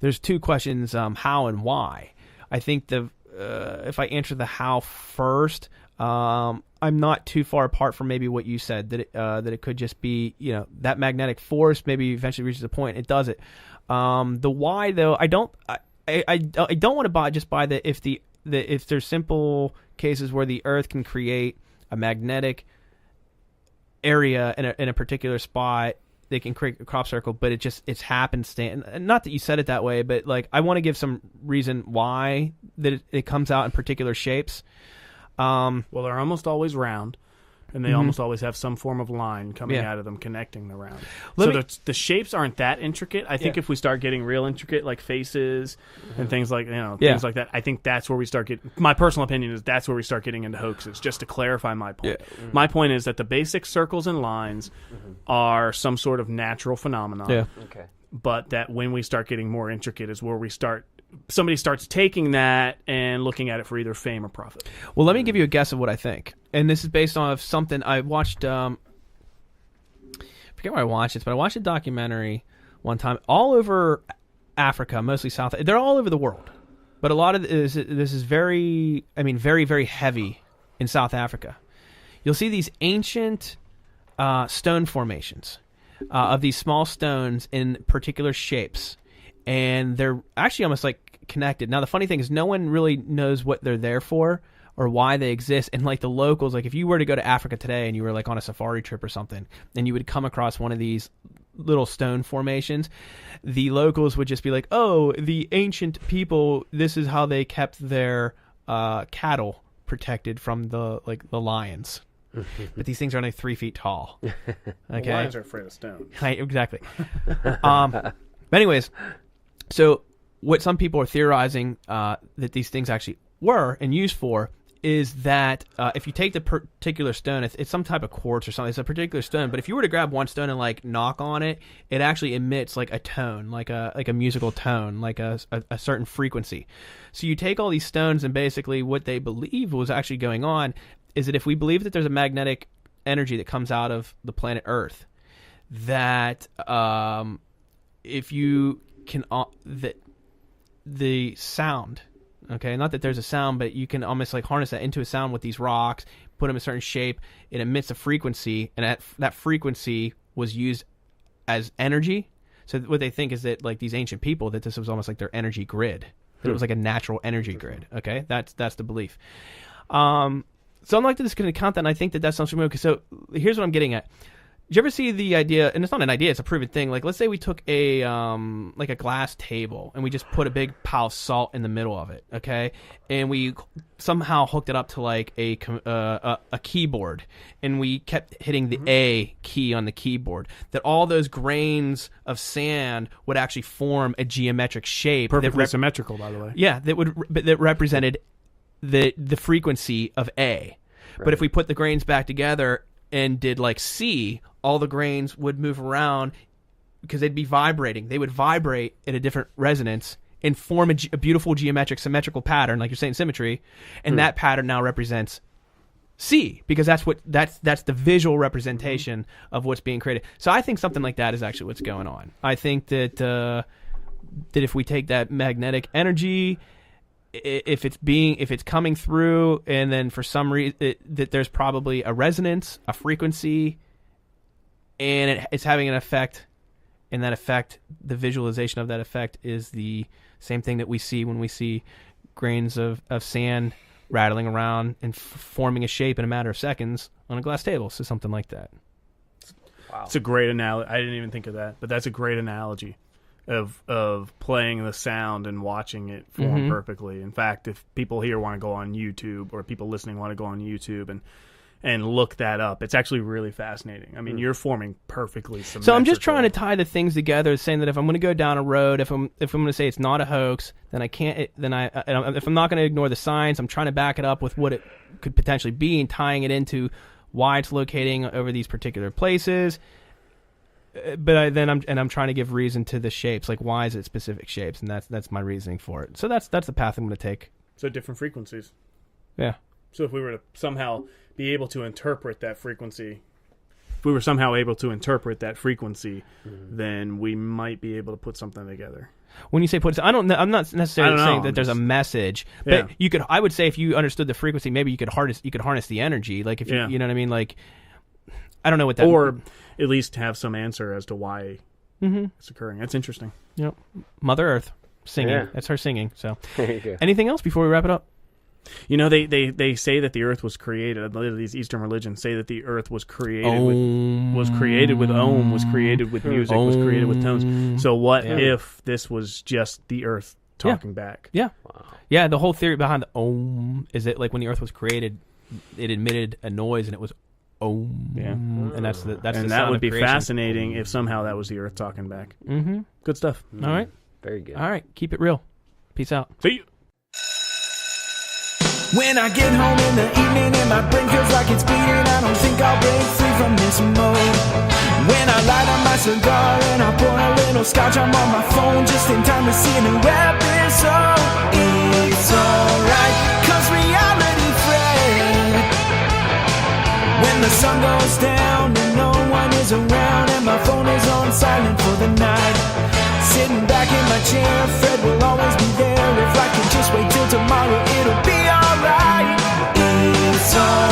there's two questions, how and why. I think if I answer the how first, I'm not too far apart from maybe what you said, that it could just be, that magnetic force maybe eventually reaches a point. It does it. The why, though, I don't want to just buy that if there's simple cases where the Earth can create a magnetic area in a particular spot, they can create a crop circle, but it's happenstance. And not that you said it that way, but like I want to give some reason why that it comes out in particular shapes. Well, they're almost always round, and they almost always have some form of line coming out of them connecting the round. The shapes aren't that intricate. I think if we start getting real intricate, like faces and things like things like that, I think that's where we start getting. My personal opinion is that's where we start getting into hoaxes. Just to clarify my point, my point is that the basic circles and lines are some sort of natural phenomenon. Yeah. Okay. But that when we start getting more intricate is where somebody starts taking that and looking at it for either fame or profit. Well, let me give you a guess of what I think. And this is based on something I watched. I forget where I watched this, but I watched a documentary one time all over Africa, mostly South. They're all over the world. But a lot of this is very, very, very heavy in South Africa. You'll see these ancient stone formations of these small stones in particular shapes. And they're actually almost like connected. Now, the funny thing is no one really knows what they're there for or why they exist. And like the locals, like if you were to go to Africa today and you were like on a safari trip or something, and you would come across one of these little stone formations, the locals would just be like, oh, the ancient people, this is how they kept their cattle protected from the lions. But these things are only 3 feet tall. Okay? Lions are afraid of stone. Right, exactly. But anyways, so what some people are theorizing that these things actually were and used for is that if you take the particular stone, it's some type of quartz or something. It's a particular stone, but if you were to grab one stone and like knock on it, it actually emits like a tone, like a musical tone, like a certain frequency. So you take all these stones, and basically what they believe was actually going on is that if we believe that there's a magnetic energy that comes out of the planet Earth, that if you can the sound, okay, not that there's a sound, but you can almost like harness that into a sound with these rocks, put them in a certain shape, it emits a frequency, and that frequency was used as energy. So what they think is that like these ancient people, that this was almost like their energy grid, that it was like a natural energy grid. Okay, that's the belief. So I'm like this going to count that, and I think that's something real. So here's what I'm getting at. Did you ever see the idea, and it's not an idea, it's a proven thing, like let's say we took a glass table and we just put a big pile of salt in the middle of it, okay? And we somehow hooked it up to like a keyboard, and we kept hitting the A key on the keyboard, that all those grains of sand would actually form a geometric shape. Perfectly symmetrical, by the way. Yeah, that represented the frequency of A. Right. But if we put the grains back together and did like C, all the grains would move around because they'd be vibrating. They would vibrate at a different resonance and form a beautiful geometric symmetrical pattern, like you're saying, symmetry. And that pattern now represents C, because that's the visual representation of what's being created. So I think something like that is actually what's going on. I think that if we take that magnetic energy, if it's coming through, and then for some reason that there's probably a resonance, a frequency, and it's having an effect, and that effect, the visualization of that effect is the same thing that we see when we see grains of sand rattling around and forming a shape in a matter of seconds on a glass table. So something like that. Wow. It's a great analogy. I didn't even think of that, but that's a great analogy of playing the sound and watching it form perfectly. In fact, if people here want to go on YouTube, or people listening want to go on YouTube and look that up, it's actually really fascinating. I mean, you're forming perfectly symmetrical. So I'm just trying to tie the things together, saying that if I'm going to go down a road, if I'm going to say it's not a hoax, then I can't. If I'm not going to ignore the science, I'm trying to back it up with what it could potentially be, and tying it into why it's locating over these particular places. But I'm trying to give reason to the shapes, like why is it specific shapes, and that's my reasoning for it. So that's the path I'm going to take. So different frequencies. Yeah. So if we were to somehow be able to interpret that frequency, then we might be able to put something together. When you say put, I'm not necessarily saying that there's a message, but you could. I would say if you understood the frequency, maybe you could harness the energy. Like if you know what I mean. Like I don't know what that. Or at least have some answer as to why it's occurring. That's interesting. Yep. Mother Earth singing. Yeah. That's her singing. So, Yeah. Anything else before we wrap it up? You know, they say that the Earth was created. These Eastern religions say that the Earth was created with Om, was created with music, was created with tones. So what if this was just the Earth talking back? Yeah, wow. Yeah. The whole theory behind the Om is that like when the Earth was created, it emitted a noise and it was Om. Yeah, and that's the that would be creation. Fascinating if somehow that was the Earth talking back. Mm-hmm. Good stuff. All right, very good. All right, keep it real. Peace out. See you. When I get home in the evening and my brain feels like it's bleeding, I don't think I'll break free from this mode. When I light up my cigar and I pour a little scotch, I'm on my phone just in time to see a new episode. It's alright, cause reality fred. When the sun goes down and no one is around and my phone is on silent for the night, sitting back in my chair, Fred will always be there. If I can just wait till tomorrow, it'll be alright. It's alright.